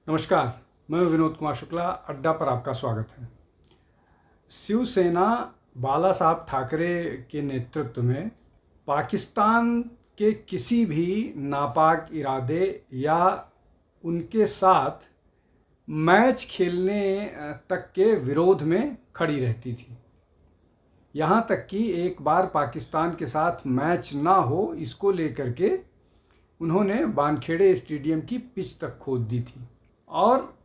नमस्कार, मैं विनोद कुमार शुक्ला। अड्डा पर आपका स्वागत है। शिवसेना बाला साहब ठाकरे के नेतृत्व में पाकिस्तान के किसी भी नापाक इरादे या उनके साथ मैच खेलने तक के विरोध में खड़ी रहती थी। यहाँ तक कि एक बार पाकिस्तान के साथ मैच ना हो, इसको लेकर के उन्होंने वानखेड़े स्टेडियम की पिच तक खोद दी थी। और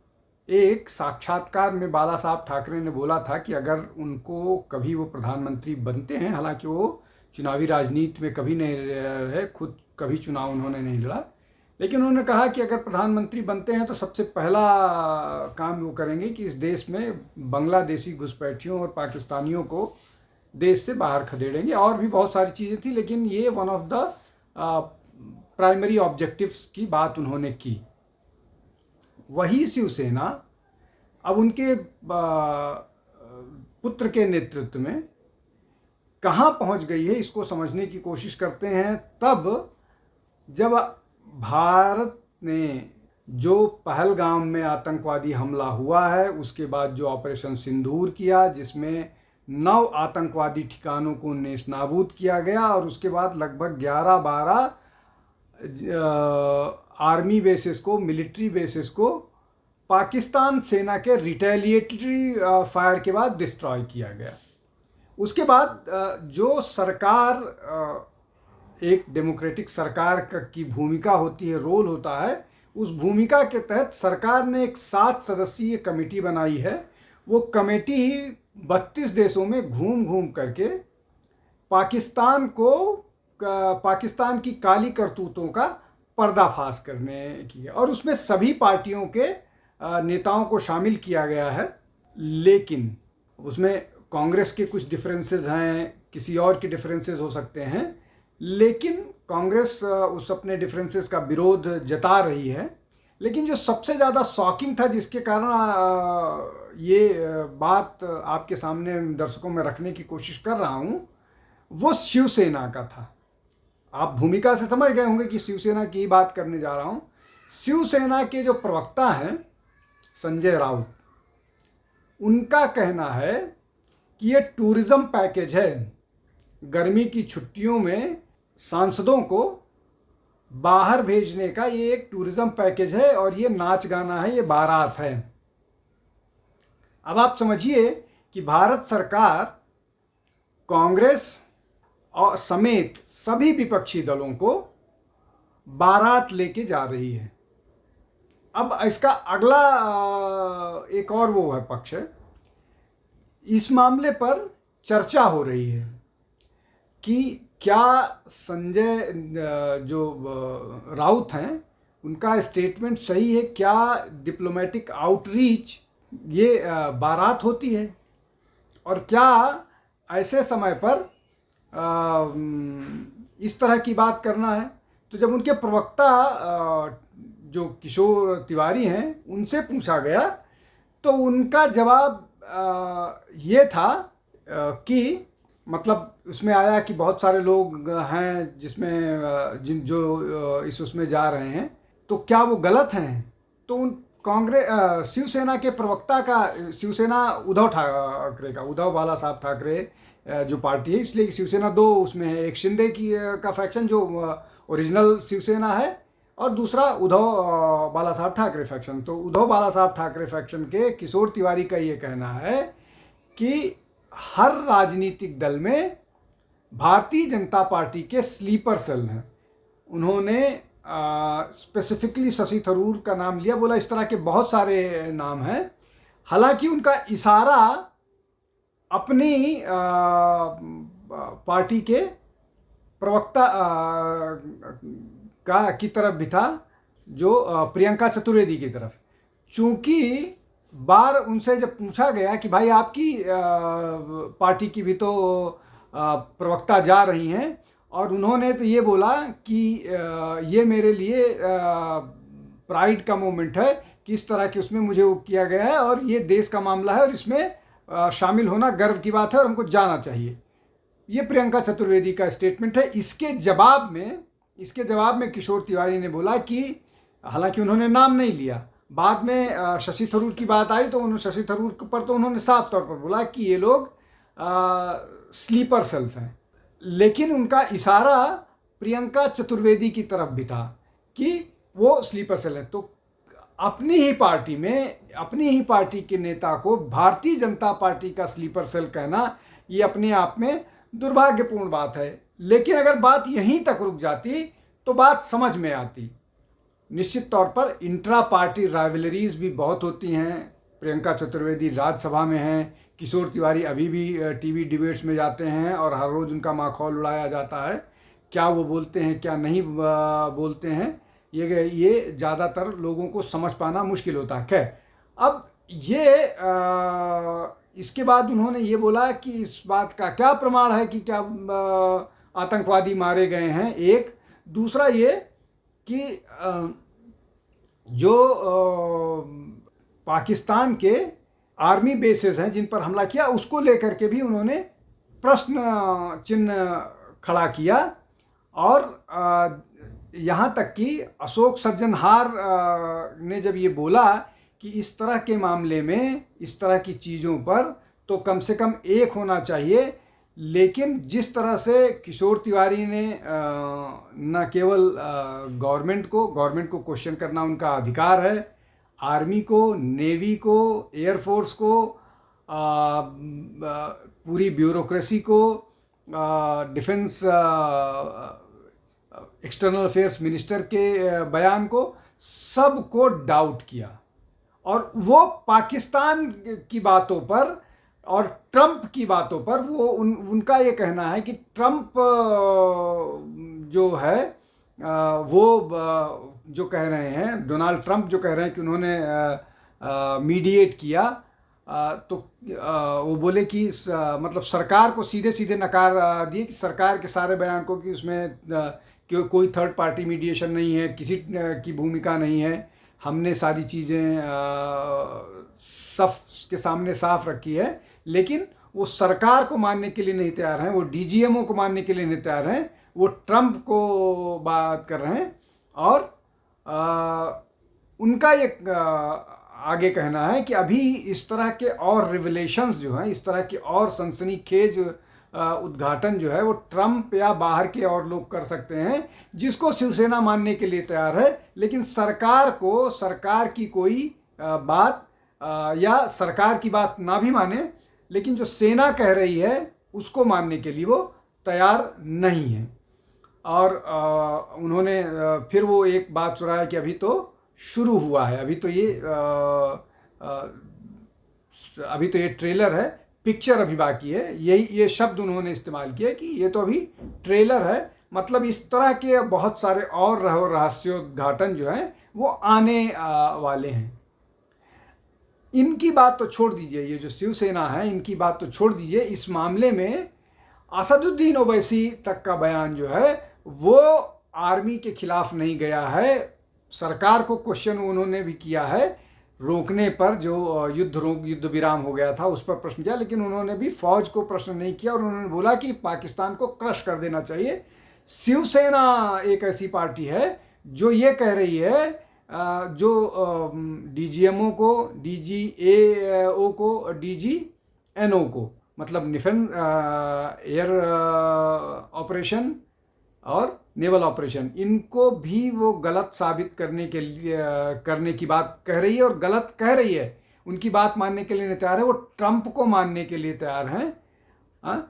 एक साक्षात्कार में बाला साहब ठाकरे ने बोला था कि अगर उनको कभी वो प्रधानमंत्री बनते हैं, हालांकि वो चुनावी राजनीति में कभी नहीं रहे, खुद कभी चुनाव उन्होंने नहीं लड़ा, लेकिन उन्होंने कहा कि अगर प्रधानमंत्री बनते हैं तो सबसे पहला काम वो करेंगे कि इस देश में बांग्लादेशी घुसपैठियों और पाकिस्तानियों को देश से बाहर खदेड़ेंगे। और भी बहुत सारी चीज़ें थी, लेकिन ये one of the primary objectives की बात उन्होंने की। वही शिवसेना अब उनके पुत्र के नेतृत्व में कहाँ पहुँच गई है, इसको समझने की कोशिश करते हैं। तब जब भारत ने जो पहलगाम में आतंकवादी हमला हुआ है, उसके बाद जो ऑपरेशन सिंदूर किया, जिसमें 9 आतंकवादी ठिकानों को नेस्तनाबूद किया गया, और उसके बाद लगभग 11-12 आर्मी बेसिस को, मिलिट्री बेसिस को पाकिस्तान सेना के रिटेलिएटरी फायर के बाद डिस्ट्रॉय किया गया। उसके बाद जो सरकार, एक डेमोक्रेटिक सरकार की भूमिका होती है, रोल होता है, उस भूमिका के तहत सरकार ने एक 7 सदस्यीय कमेटी बनाई है। वो कमेटी 32 देशों में घूम घूम करके पाकिस्तान की काली करतूतों का पर्दाफाश करने की है, और उसमें सभी पार्टियों के नेताओं को शामिल किया गया है। लेकिन उसमें कांग्रेस के कुछ डिफरेंसेस हैं, किसी और के डिफरेंसेस हो सकते हैं, लेकिन कांग्रेस उस अपने डिफरेंसेस का विरोध जता रही है। लेकिन जो सबसे ज़्यादा शॉकिंग था, जिसके कारण ये बात आपके सामने दर्शकों में रखने की कोशिश कर रहा हूँ, वो शिवसेना का था। आप भूमिका से समझ गए होंगे कि शिवसेना की ही बात करने जा रहा हूँ। शिवसेना के जो प्रवक्ता हैं संजय राउत, उनका कहना है कि ये टूरिज्म पैकेज है। गर्मी की छुट्टियों में सांसदों को बाहर भेजने का ये एक टूरिज्म पैकेज है, और ये नाच गाना है, ये बारात है। अब आप समझिए कि भारत सरकार कांग्रेस और समेत सभी विपक्षी दलों को बारात लेके जा रही है। अब इसका अगला एक और वो है पक्ष है, इस मामले पर चर्चा हो रही है कि क्या संजय जो राउत हैं, उनका स्टेटमेंट सही है, क्या डिप्लोमेटिक आउटरीच ये बारात होती है, और क्या ऐसे समय पर इस तरह की बात करना है। तो जब उनके प्रवक्ता जो किशोर तिवारी हैं, उनसे पूछा गया, तो उनका जवाब ये था कि मतलब उसमें आया कि बहुत सारे लोग हैं जिसमें जो उसमें जा रहे हैं, तो क्या वो गलत हैं। तो उन शिवसेना के प्रवक्ता का, शिवसेना उद्धव बाला साहब ठाकरे जो पार्टी है, इसलिए शिवसेना 2 उसमें है। एक शिंदे की का फैक्शन जो ओरिजिनल शिवसेना है, और दूसरा उद्धव बाला साहब ठाकरे फैक्शन। तो उद्धव बाला साहब ठाकरे फैक्शन के किशोर तिवारी का ये कहना है कि हर राजनीतिक दल में भारतीय जनता पार्टी के स्लीपर सेल हैं। उन्होंने स्पेसिफिकली शशि थरूर का नाम लिया, बोला इस तरह के बहुत सारे नाम हैं। हालांकि उनका इशारा अपनी पार्टी के प्रवक्ता की तरफ भी था, जो प्रियंका चतुर्वेदी की तरफ। चूँकि बार उनसे जब पूछा गया कि भाई आपकी पार्टी की भी तो प्रवक्ता जा रही हैं, और उन्होंने तो ये बोला कि ये मेरे लिए प्राइड का मोमेंट है, कि इस तरह के उसमें मुझे वो किया गया है, और ये देश का मामला है, और इसमें शामिल होना गर्व की बात है, और हमको जाना चाहिए। ये प्रियंका चतुर्वेदी का स्टेटमेंट है। इसके जवाब में किशोर तिवारी ने बोला कि हालांकि उन्होंने नाम नहीं लिया, बाद में शशि थरूर की बात आई तो उन्होंने शशि थरूर पर तो उन्होंने साफ तौर पर बोला कि ये लोग स्लीपर सेल्स हैं, लेकिन उनका इशारा प्रियंका चतुर्वेदी की तरफ भी था कि वो स्लीपर सेल है। तो अपनी ही पार्टी में अपनी ही पार्टी के नेता को भारतीय जनता पार्टी का स्लीपर सेल कहना ये अपने आप में दुर्भाग्यपूर्ण बात है। लेकिन अगर बात यहीं तक रुक जाती तो बात समझ में आती। निश्चित तौर पर इंट्रा पार्टी राइवलरीज भी बहुत होती हैं। प्रियंका चतुर्वेदी राज्यसभा में हैं, किशोर तिवारी अभी भी टीवी डिबेट्स में जाते हैं और हर रोज़ उनका माखौल उड़ाया जाता है। क्या वो बोलते हैं क्या नहीं बोलते हैं ये ज़्यादातर लोगों को समझ पाना मुश्किल होता है। खैर, अब ये इसके बाद उन्होंने ये बोला कि इस बात का क्या प्रमाण है कि क्या आतंकवादी मारे गए हैं। एक दूसरा ये कि जो पाकिस्तान के आर्मी बेसेस हैं जिन पर हमला किया उसको लेकर के भी उन्होंने प्रश्न चिन्ह खड़ा किया। और यहाँ तक कि अशोक सज्जनहार ने जब ये बोला कि इस तरह के मामले में इस तरह की चीज़ों पर तो कम से कम एक होना चाहिए, लेकिन जिस तरह से किशोर तिवारी ने न केवल गवर्नमेंट को क्वेश्चन करना उनका अधिकार है, आर्मी को, नेवी को, एयरफोर्स को, पूरी ब्यूरोक्रेसी को, डिफेंस एक्सटर्नल अफेयर्स मिनिस्टर के बयान को, सबको डाउट किया। और वो पाकिस्तान की बातों पर और ट्रंप की बातों पर वो उनका ये कहना है कि ट्रंप जो है वो जो कह रहे हैं, डोनाल्ड ट्रंप जो कह रहे हैं कि उन्होंने मीडिएट किया, तो वो बोले कि मतलब सरकार को सीधे सीधे नकार दिए कि सरकार के सारे बयान को कि उसमें कि कोई थर्ड पार्टी मीडिएशन नहीं है, किसी की भूमिका नहीं है, हमने सारी चीज़ें सब के सामने साफ रखी है। लेकिन वो सरकार को मानने के लिए नहीं तैयार हैं, वो डीजीएमओ को मानने के लिए नहीं तैयार हैं, वो ट्रंप को बात कर रहे हैं। और उनका ये आगे कहना है कि अभी इस तरह के और रिवलेशंस जो हैं, इस तरह के और सनसनीखेज उद्घाटन जो है वो ट्रंप या बाहर के और लोग कर सकते हैं, जिसको शिवसेना मानने के लिए तैयार है। लेकिन सरकार की कोई बात या सरकार की बात ना भी माने, लेकिन जो सेना कह रही है उसको मानने के लिए वो तैयार नहीं है। और उन्होंने फिर वो एक बात सुनाया कि अभी तो शुरू हुआ है, अभी तो ये ट्रेलर है, पिक्चर अभी बाकी है। ये शब्द उन्होंने इस्तेमाल किया कि ये तो अभी ट्रेलर है। मतलब इस तरह के बहुत सारे और रहस्योद्घाटन जो हैं वो आने वाले हैं। इनकी बात तो छोड़ दीजिए, ये जो शिवसेना है इनकी बात तो छोड़ दीजिए। इस मामले में असदुद्दीन ओवैसी तक का बयान जो है वो आर्मी के खिलाफ नहीं गया है। सरकार को क्वेश्चन उन्होंने भी किया है रोकने पर, जो युद्ध विराम हो गया था उस पर प्रश्न किया, लेकिन उन्होंने भी फौज को प्रश्न नहीं किया और उन्होंने बोला कि पाकिस्तान को क्रश कर देना चाहिए। शिवसेना एक ऐसी पार्टी है जो ये कह रही है, जो डीजीएमओ को, डीजीएओ को, डीजीएनओ को, मतलब डिफेंस एयर ऑपरेशन और नेवल ऑपरेशन, इनको भी वो गलत साबित करने की बात कह रही है और गलत कह रही है। उनकी बात मानने के लिए नहीं तैयार है, वो ट्रंप को मानने के लिए तैयार हैं।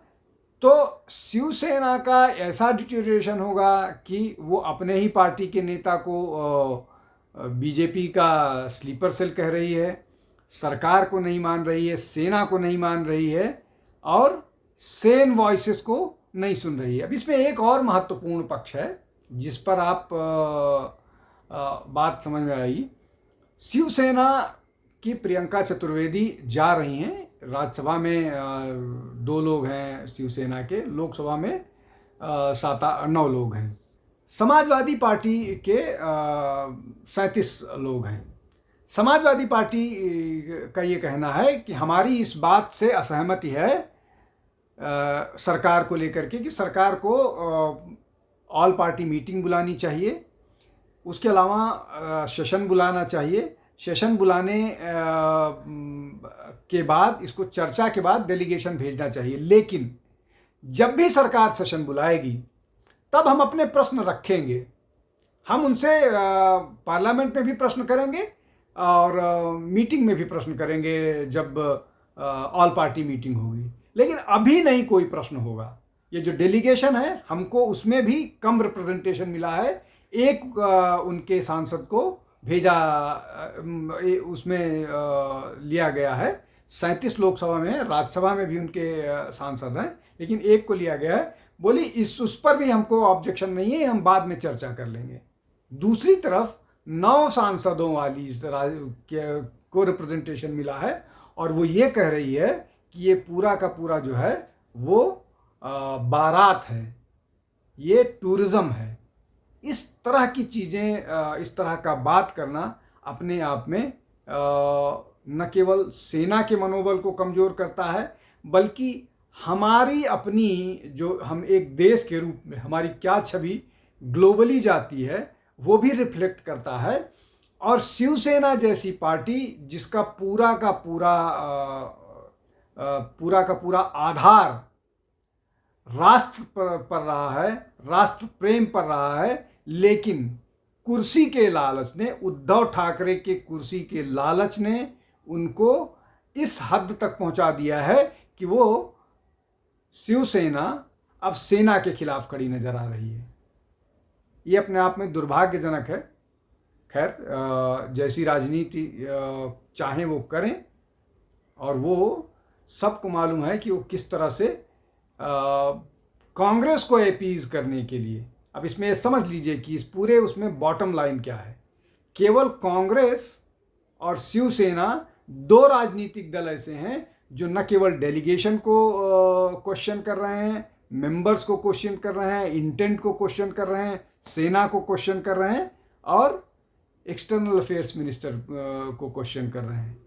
तो शिवसेना का ऐसा डिटेरियोरेशन होगा कि वो अपने ही पार्टी के नेता को बीजेपी का स्लीपर सेल कह रही है, सरकार को नहीं मान रही है, सेना को नहीं मान रही है और सेन वॉइसेस को नहीं सुन रही है। अब इसमें एक और महत्वपूर्ण पक्ष है जिस पर आप बात समझ में आई। शिवसेना की प्रियंका चतुर्वेदी जा रही हैं राज्यसभा में, 2 लोग हैं शिवसेना के, लोकसभा में 7-9 लोग हैं। समाजवादी पार्टी के 37 लोग हैं। समाजवादी पार्टी का ये कहना है कि हमारी इस बात से असहमति है सरकार को लेकर के कि सरकार को ऑल पार्टी मीटिंग बुलानी चाहिए, उसके अलावा सेशन बुलाना चाहिए, सेशन बुलाने के बाद, इसको चर्चा के बाद डेलीगेशन भेजना चाहिए। लेकिन जब भी सरकार सेशन बुलाएगी तब हम अपने प्रश्न रखेंगे, हम उनसे पार्लियामेंट में भी प्रश्न करेंगे और मीटिंग में भी प्रश्न करेंगे जब ऑल पार्टी मीटिंग होगी। लेकिन अभी नहीं कोई प्रश्न होगा। ये जो डेलीगेशन है, हमको उसमें भी कम रिप्रेजेंटेशन मिला है। एक उनके सांसद को भेजा, उसमें लिया गया है। 37 लोकसभा में है, राज्यसभा में भी उनके सांसद हैं, लेकिन एक को लिया गया है। बोली उस पर भी हमको ऑब्जेक्शन नहीं है, हम बाद में चर्चा कर लेंगे। दूसरी तरफ 9 सांसदों वाली को रिप्रेजेंटेशन मिला है और वो ये कह रही है कि ये पूरा का पूरा जो है वो बारात है, ये टूरिज्म है। इस तरह की चीज़ें, इस तरह का बात करना अपने आप में न केवल सेना के मनोबल को कमज़ोर करता है, बल्कि हमारी अपनी, जो हम एक देश के रूप में हमारी क्या छवि ग्लोबली जाती है, वो भी रिफ्लेक्ट करता है। और शिवसेना जैसी पार्टी जिसका पूरा का पूरा आधार राष्ट्र पर रहा है, राष्ट्र प्रेम पर रहा है, लेकिन कुर्सी के लालच ने, उद्धव ठाकरे के कुर्सी के लालच ने उनको इस हद तक पहुंचा दिया है कि वो शिवसेना अब सेना के खिलाफ खड़ी नजर आ रही है। ये अपने आप में दुर्भाग्यजनक है। खैर, जैसी राजनीति चाहें वो करें, और वो सबको मालूम है कि वो किस तरह से कांग्रेस को अपीज करने के लिए। अब इसमें ये समझ लीजिए कि इस पूरे उसमें बॉटम लाइन क्या है। केवल कांग्रेस और शिवसेना 2 राजनीतिक दल ऐसे हैं जो न केवल डेलीगेशन को क्वेश्चन कर रहे हैं, मेंबर्स को क्वेश्चन कर रहे हैं, इंटेंट को क्वेश्चन कर रहे हैं, सेना को क्वेश्चन कर रहे हैं, और एक्सटर्नल अफेयर्स मिनिस्टर को क्वेश्चन कर रहे हैं,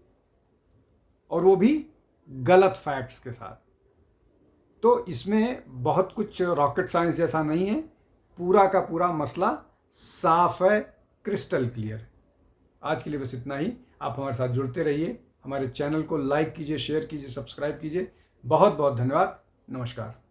और वो भी गलत फैक्ट्स के साथ। तो इसमें बहुत कुछ रॉकेट साइंस जैसा नहीं है। पूरा का पूरा मसला साफ है, क्रिस्टल क्लियर। आज के लिए बस इतना ही। आप हमारे साथ जुड़ते रहिए, हमारे चैनल को लाइक कीजिए, शेयर कीजिए, सब्सक्राइब कीजिए। बहुत बहुत धन्यवाद। नमस्कार।